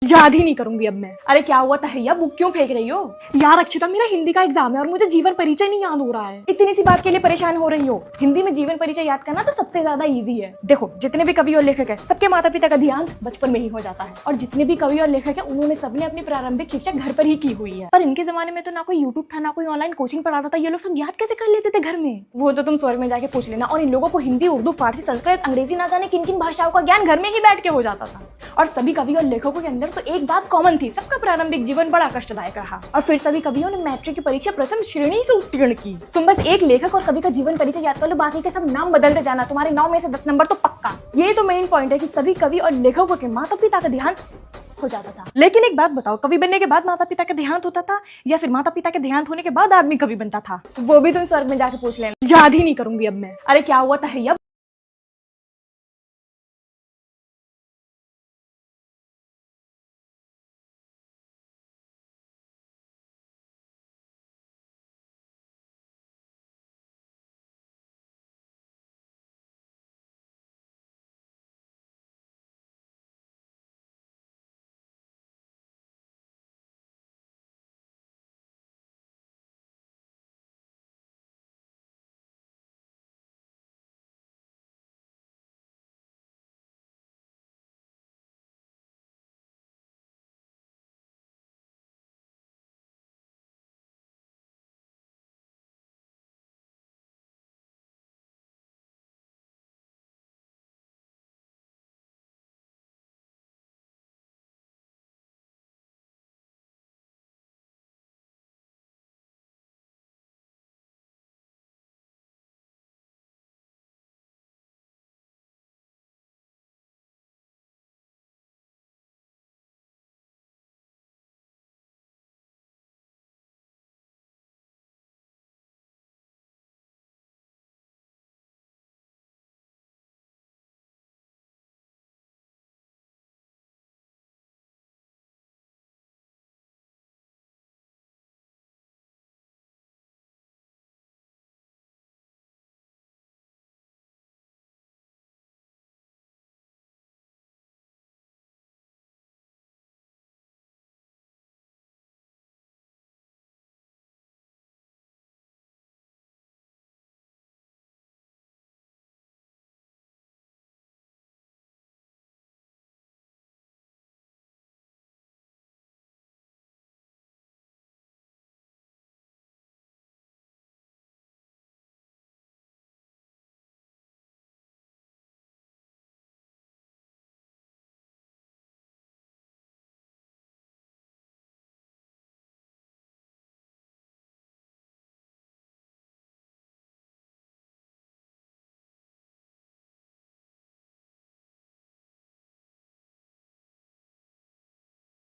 याद ही नहीं करूंगी अब मैं। अरे क्या हुआ तहैया, बुक क्यों फेंक रही हो? यार अक्षिता, मेरा हिंदी का एग्जाम है और मुझे जीवन परिचय नहीं याद हो रहा है। इतनी सी बात के लिए परेशान हो रही हो? हिंदी में जीवन परिचय याद करना तो सबसे ज्यादा इजी है। देखो, जितने भी कवि और लेखक है, सबके माता पिता का ध्यान बचपन में ही हो जाता है। और जितने भी कवि और लेखक है, उन्होंने सबने अपनी प्रारंभिक शिक्षा घर पर ही की हुई है। पर इनके जमाने में तो ना कोई यूट्यूब था, ना कोई ऑनलाइन कोचिंग पढ़ाता था। ये लोग सब याद कैसे कर लेते थे घर में? वो तो तुम स्वर्ग में जाके पूछ लेना। और इन लोगों को हिंदी, उर्दू, फारसी, संस्कृत, अंग्रेजी ना जाने किन किन भाषाओं का ज्ञान घर में ही बैठ के हो जाता था। और सभी कवि और लेखकों के अंदर तो एक बात कॉमन थी, सबका प्रारंभिक जीवन बड़ा कष्टदायक रहा। और फिर सभी कवियों ने मैट्रिक की परीक्षा प्रथम श्रेणी से उत्तीर्ण की। तुम बस एक लेखक और कवि का जीवन परिचय याद कर लो, बाकी के सब नाम बदलते जाना, तुम्हारे 9 में से 10 नंबर तो पक्का। ये तो मेन पॉइंट है कि सभी कवि और लेखकों के माता पिता का ध्यान हो जाता था। लेकिन एक बात बताओ, कवि बनने के बाद माता पिता का देहांत होता था या फिर माता पिता के देहांत होने के बाद आदमी कवि बनता था? वो भी तुम स्वर्ग में जाके पूछ लेना। याद ही नहीं करूंगी अब मैं। अरे क्या हुआ तहैया?